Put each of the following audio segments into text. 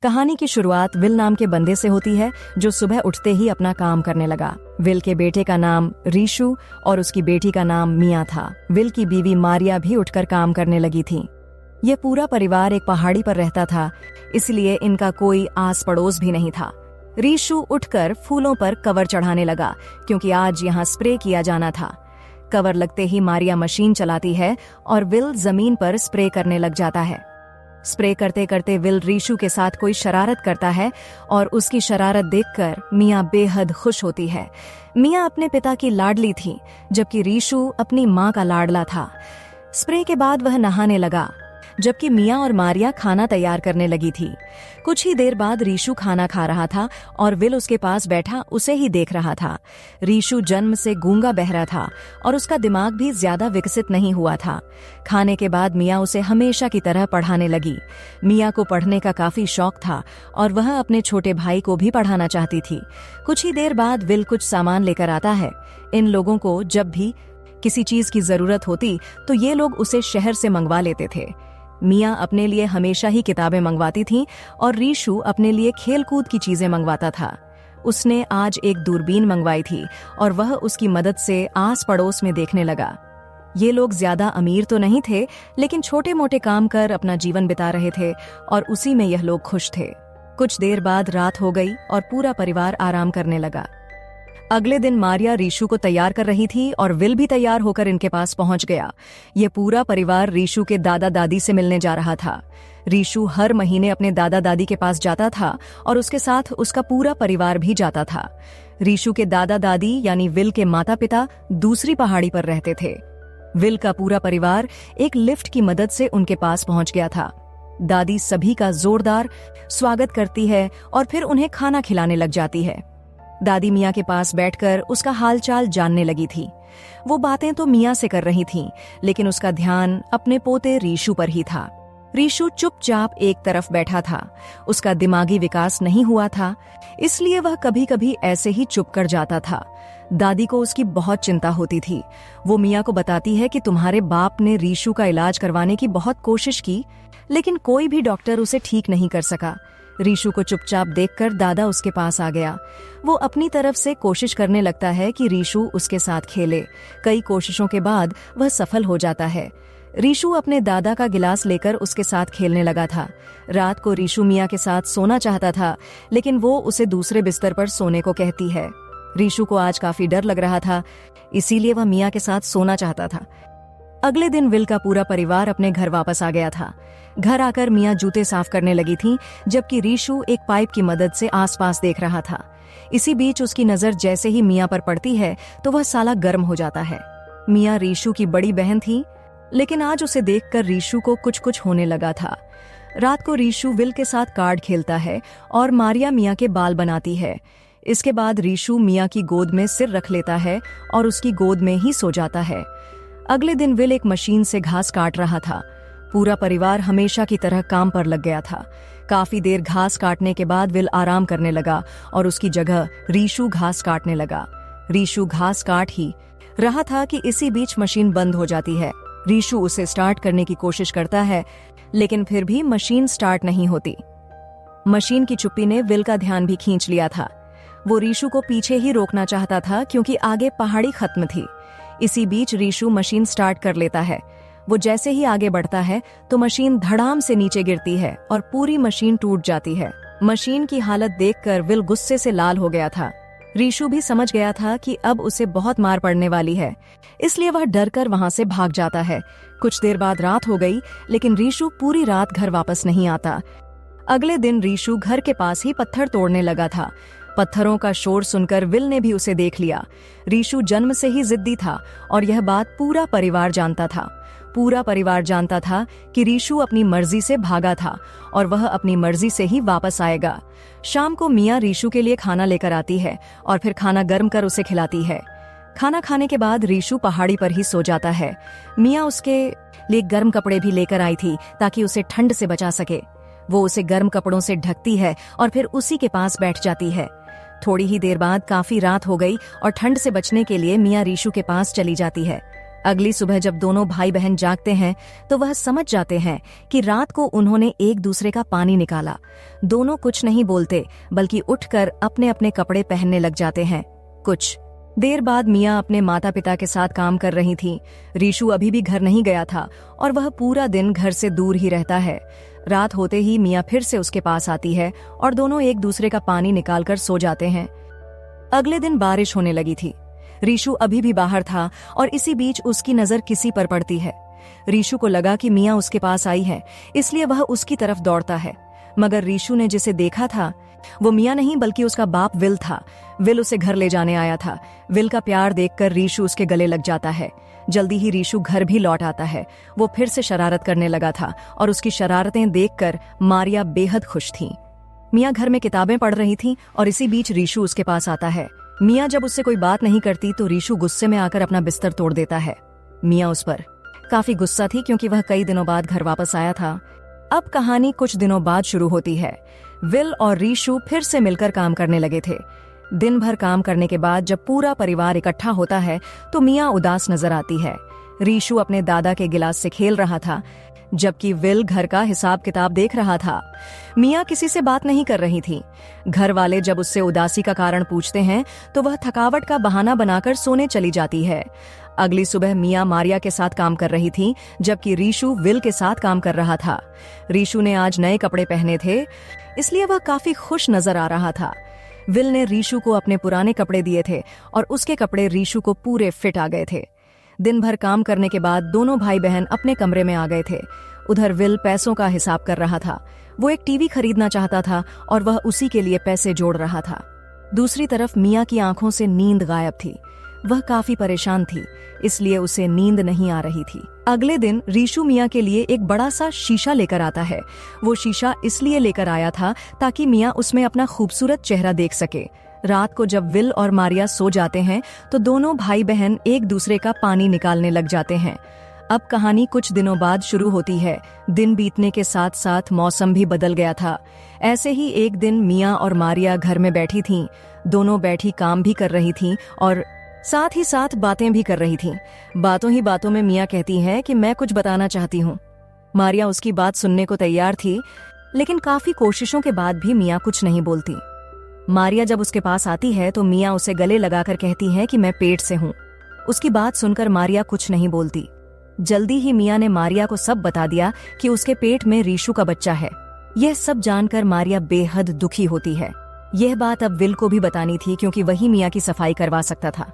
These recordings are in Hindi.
कहानी की शुरुआत विल नाम के बंदे से होती है जो सुबह उठते ही अपना काम करने लगा। विल के बेटे का नाम रीशु और उसकी बेटी का नाम मिया था। विल की बीवी मारिया भी उठकर काम करने लगी थी। यह पूरा परिवार एक पहाड़ी पर रहता था, इसलिए इनका कोई आस पड़ोस भी नहीं था। रीशु उठकर फूलों पर कवर चढ़ाने लगा क्योंकि आज यहाँ स्प्रे किया जाना था। कवर लगते ही मारिया मशीन चलाती है और विल जमीन पर स्प्रे करने लग जाता है। स्प्रे करते करते विल रीशु के साथ कोई शरारत करता है और उसकी शरारत देखकर मिया बेहद खुश होती है। मिया अपने पिता की लाडली थी, जबकि रीशु अपनी माँ का लाडला था। स्प्रे के बाद वह नहाने लगा, जबकि मिया और मारिया खाना तैयार करने लगी थी। कुछ ही देर बाद रीशु खाना खा रहा था और विल उसके पास बैठा उसे ही देख रहा था। रीशु जन्म से गूंगा बहरा था और उसका दिमाग भी ज्यादा विकसित नहीं हुआ था। खाने के बाद मिया उसे हमेशा की तरह पढ़ाने लगी। मिया को पढ़ने का काफी शौक था और वह अपने छोटे भाई को भी पढ़ाना चाहती थी। कुछ ही देर बाद विल कुछ सामान लेकर आता है। इन लोगों को जब भी किसी चीज की जरूरत होती तो ये लोग उसे शहर से मंगवा लेते थे। मिया अपने लिए हमेशा ही किताबें मंगवाती थी और रीशु अपने लिए खेलकूद की चीजें मंगवाता था। उसने आज एक दूरबीन मंगवाई थी और वह उसकी मदद से आस पड़ोस में देखने लगा। ये लोग ज्यादा अमीर तो नहीं थे, लेकिन छोटे मोटे काम कर अपना जीवन बिता रहे थे और उसी में यह लोग खुश थे। कुछ देर बाद रात हो गई और पूरा परिवार आराम करने लगा। अगले दिन मारिया रीशु को तैयार कर रही थी और विल भी तैयार होकर इनके पास पहुंच गया। ये पूरा परिवार रीशु के दादा दादी से मिलने जा रहा था। रीशु हर महीने अपने दादा दादी के पास जाता था और उसके साथ उसका पूरा परिवार भी जाता था। रीशु के दादा दादी यानी विल के माता पिता दूसरी पहाड़ी पर रहते थे। विल का पूरा परिवार एक लिफ्ट की मदद से उनके पास पहुंच गया था। दादी सभी का जोरदार स्वागत करती है और फिर उन्हें खाना खिलाने लग जाती है। दादी मिया के पास बैठकर उसका हालचाल जानने लगी थी। वो बातें तो मिया से कर रही थीं, लेकिन उसका ध्यान अपने पोते रीशु पर ही था। रीशु चुपचाप एक तरफ बैठा था। उसका दिमागी विकास नहीं हुआ था, इसलिए वह कभी कभी ऐसे ही चुप कर जाता था। दादी को उसकी बहुत चिंता होती थी। वो मिया को बताती है कि तुम्हारे बाप ने रीशु का इलाज करवाने की बहुत कोशिश की, लेकिन कोई भी डॉक्टर उसे ठीक नहीं कर सका। रीशु को चुपचाप देखकर दादा उसके पास आ गया। वो अपनी तरफ से कोशिश करने लगता है कि रीशु उसके साथ खेले। कई कोशिशों के बाद वह सफल हो जाता है। रीशु अपने दादा का गिलास लेकर उसके साथ खेलने लगा था। रात को रीशु मिया के साथ सोना चाहता था, लेकिन वो उसे दूसरे बिस्तर पर सोने को कहती है। रीशु को आज काफी डर लग रहा था, इसीलिए वह मिया के साथ सोना चाहता था। अगले दिन विल का पूरा परिवार अपने घर वापस आ गया था। घर आकर मिया जूते साफ करने लगी थी, जबकि रीशु एक पाइप की मदद से आसपास देख रहा था। इसी बीच उसकी नजर जैसे ही मिया पर पड़ती है तो वह साला गर्म हो जाता है। मिया रीशु की बड़ी बहन थी, लेकिन आज उसे देखकर रीशु को कुछ कुछ होने लगा था। रात को रीशु विल के साथ कार्ड खेलता है और मारिया मिया के बाल बनाती है। इसके बाद रीशु मिया की गोद में सिर रख लेता है और उसकी गोद में ही सो जाता है। अगले दिन विल एक मशीन से घास काट रहा था। पूरा परिवार हमेशा की तरह काम पर लग गया था। काफी देर घास काटने के बाद विल आराम करने लगा और उसकी जगह रीशु घास काटने लगा। रीशु घास काट ही रहा था कि इसी बीच मशीन बंद हो जाती है। रीशु उसे स्टार्ट करने की कोशिश करता है, लेकिन फिर भी मशीन स्टार्ट नहीं होती। मशीन की चुप्पी ने विल का ध्यान भी खींच लिया था। वो रीशु को पीछे ही रोकना चाहता था क्योंकि आगे पहाड़ी खत्म थी। इसी बीच रीशु मशीन स्टार्ट कर लेता है। वो जैसे ही आगे बढ़ता है तो मशीन धड़ाम से नीचे गिरती है और पूरी मशीन टूट जाती है। मशीन की हालत देखकर विल गुस्से से लाल हो गया था। रीशु भी समझ गया था कि अब उसे बहुत मार पड़ने वाली है, इसलिए वह डरकर वहां से भाग जाता है। कुछ देर बाद रात हो गई, लेकिन रीशु पूरी रात घर वापस नहीं आता। अगले दिन रीशु घर के पास ही पत्थर तोड़ने लगा था। पत्थरों का शोर सुनकर विल ने भी उसे देख लिया। रीशु जन्म से ही जिद्दी था और यह बात पूरा परिवार जानता था। पूरा परिवार जानता था कि रीशु अपनी मर्जी से भागा था और वह अपनी मर्जी से ही वापस आएगा। शाम को मिया रीशु के लिए खाना लेकर आती है और फिर खाना गर्म कर उसे खिलाती है। खाना खाने के बाद रीशु पहाड़ी पर ही सो जाता है। मिया उसके लिए गर्म कपड़े भी लेकर आई थी ताकि उसे ठंड से बचा सके। वो उसे गर्म कपड़ों से ढकती है और फिर उसी के पास बैठ जाती है। थोड़ी ही देर बाद काफी रात हो गई और ठंड से बचने के लिए मिया रीशु के पास चली जाती है। अगली सुबह जब दोनों भाई बहन जागते हैं तो वह समझ जाते हैं कि रात को उन्होंने एक दूसरे का पानी निकाला। दोनों कुछ नहीं बोलते बल्कि उठकर अपने अपने कपड़े पहनने लग जाते हैं। कुछ देर बाद मियाँ अपने माता पिता के साथ काम कर रही थी। रीशु अभी भी घर नहीं गया था और वह पूरा दिन घर से दूर ही रहता है। रात होते ही मियाँ फिर से उसके पास आती है और दोनों एक दूसरे का पानी निकालकर सो जाते हैं। अगले दिन बारिश होने लगी थी। रीशु अभी भी बाहर था और इसी बीच उसकी नजर किसी पर पड़ती है। रीशु को लगा कि मियाँ उसके पास आई है, इसलिए वह उसकी तरफ दौड़ता है। मगर रीशु ने जिसे देखा था वो मियाँ नहीं बल्कि उसका बाप विल था। विल उसे घर ले जाने आया था। विल का प्यार देखकर रीशु उसके गले लग जाता है। जल्दी ही रीशु घर भी लौट आता है। वो फिर से शरारत करने लगा था और उसकी शरारतें देखकर मारिया बेहद खुश थी। मियाँ घर में किताबें पढ़ रही थी और इसी बीच रीशु उसके पास आता है। मियाँ जब उससे कोई बात नहीं करती तो रीशु गुस्से में आकर अपना बिस्तर तोड़ देता है। मियाँ उस पर काफी गुस्सा थी क्योंकि वह कई दिनों बाद घर वापस आया था। अब कहानी कुछ दिनों बाद शुरू होती है। विल और रीशु फिर से मिलकर काम करने लगे थे। दिन भर काम करने के बाद जब पूरा परिवार इकट्ठा होता है तो मियाँ उदास नजर आती है। रीशु अपने दादा के गिलास से खेल रहा था जबकि विल घर का हिसाब किताब देख रहा था। मियाँ किसी से बात नहीं कर रही थी। घर वाले जब उससे उदासी का कारण पूछते हैं तो वह थकावट का बहाना बनाकर सोने चली जाती है। अगली सुबह मियाँ मारिया के साथ काम कर रही थी जबकि रीशु विल के साथ काम कर रहा था। रीशु ने आज नए कपड़े पहने थे इसलिए वह काफी खुश नजर आ रहा था। विल ने रीशु को अपने पुराने कपड़े दिए थे और उसके कपड़े रीशु को पूरे फिट आ गए थे। दिन भर काम करने के बाद दोनों भाई बहन अपने कमरे में आ गए थे। उधर विल पैसों का हिसाब कर रहा था। वो एक टीवी खरीदना चाहता था और वह उसी के लिए पैसे जोड़ रहा था। दूसरी तरफ मियाँ की आंखों से नींद गायब थी। वह काफी परेशान थी इसलिए उसे नींद नहीं आ रही थी। अगले दिन रीशु मियाँ के लिए एक बड़ा सा शीशा लेकर आता है। वो शीशा इसलिए लेकर आया था ताकि मियाँ उसमें अपना खूबसूरत चेहरा देख सके। रात को जब विल और मारिया सो जाते हैं तो दोनों भाई बहन एक दूसरे का पानी निकालने लग जाते हैं। अब कहानी कुछ दिनों बाद शुरू होती है। दिन बीतने के साथ साथ मौसम भी बदल गया था। ऐसे ही एक दिन मियाँ और मारिया घर में बैठी थीं। दोनों बैठी काम भी कर रही थीं और साथ ही साथ बातें भी कर रही थीं। बातों ही बातों में मियाँ कहती है कि मैं कुछ बताना चाहती हूँ। मारिया उसकी बात सुनने को तैयार थी लेकिन काफी कोशिशों के बाद भी मियाँ कुछ नहीं बोलती। मारिया जब उसके पास आती है तो मियाँ उसे गले लगाकर कहती है कि मैं पेट से हूँ। उसकी बात सुनकर मारिया कुछ नहीं बोलती। जल्दी ही मियाँ ने मारिया को सब बता दिया कि उसके पेट में रीशु का बच्चा है। यह सब जानकर मारिया बेहद दुखी होती है। यह बात अब विल को भी बतानी थी क्योंकि वही मियाँ की सफाई करवा सकता था।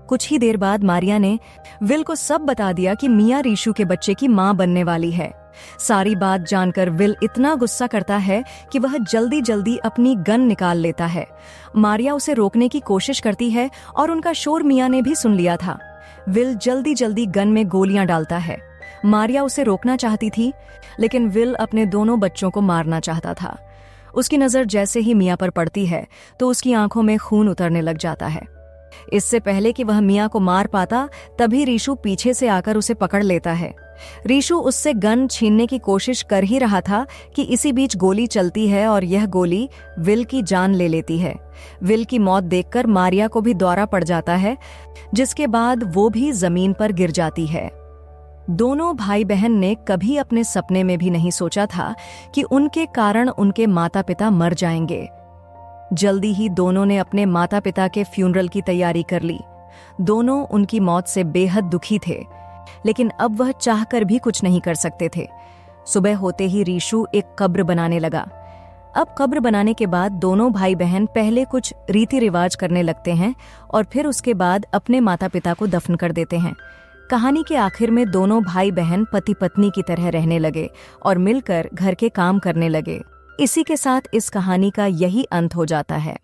कुछ ही देर बाद मारिया ने विल को सब बता दिया कि मियाँ रीशु के बच्चे की माँ बनने वाली है। सारी बात जानकर विल इतना गुस्सा करता है कि वह जल्दी जल्दी अपनी गन निकाल लेता है। मारिया उसे रोकने की कोशिश करती है और उनका शोर मियाँ ने भी सुन लिया था। विल जल्दी जल्दी गन में गोलियां डालता है। मारिया उसे रोकना चाहती थी लेकिन विल अपने दोनों बच्चों को मारना चाहता था। उसकी नजर जैसे ही मियाँ पर पड़ती है तो उसकी आंखों में खून उतरने लग जाता है। इससे पहले कि वह मियाँ को मार पाता तभी रीशु पीछे से आकर उसे पकड़ लेता है। रीशु उससे गन छीनने की कोशिश कर ही रहा था कि इसी बीच गोली चलती है और यह गोली विल की जान ले लेती है। विल की मौत देखकर मारिया को भी दौरा पड़ जाता है जिसके बाद वो भी जमीन पर गिर जाती है। दोनों भाई बहन ने कभी अपने सपने में भी नहीं सोचा था कि उनके कारण उनके माता पिता मर जाएंगे। जल्दी ही दोनों ने अपने माता पिता के फ्यूनरल की तैयारी कर ली। दोनों उनकी मौत से बेहद दुखी थे लेकिन अब वह चाहकर भी कुछ नहीं कर सकते थे। सुबह होते ही रीशु एक कब्र बनाने लगा। अब कब्र बनाने के बाद दोनों भाई बहन पहले कुछ रीति रिवाज करने लगते हैं और फिर उसके बाद अपने माता पिता को दफन कर देते हैं। कहानी के आखिर में दोनों भाई बहन पति पत्नी की तरह रहने लगे और मिलकर घर के काम करने लगे। इसी के साथ इस कहानी का यही अंत हो जाता है।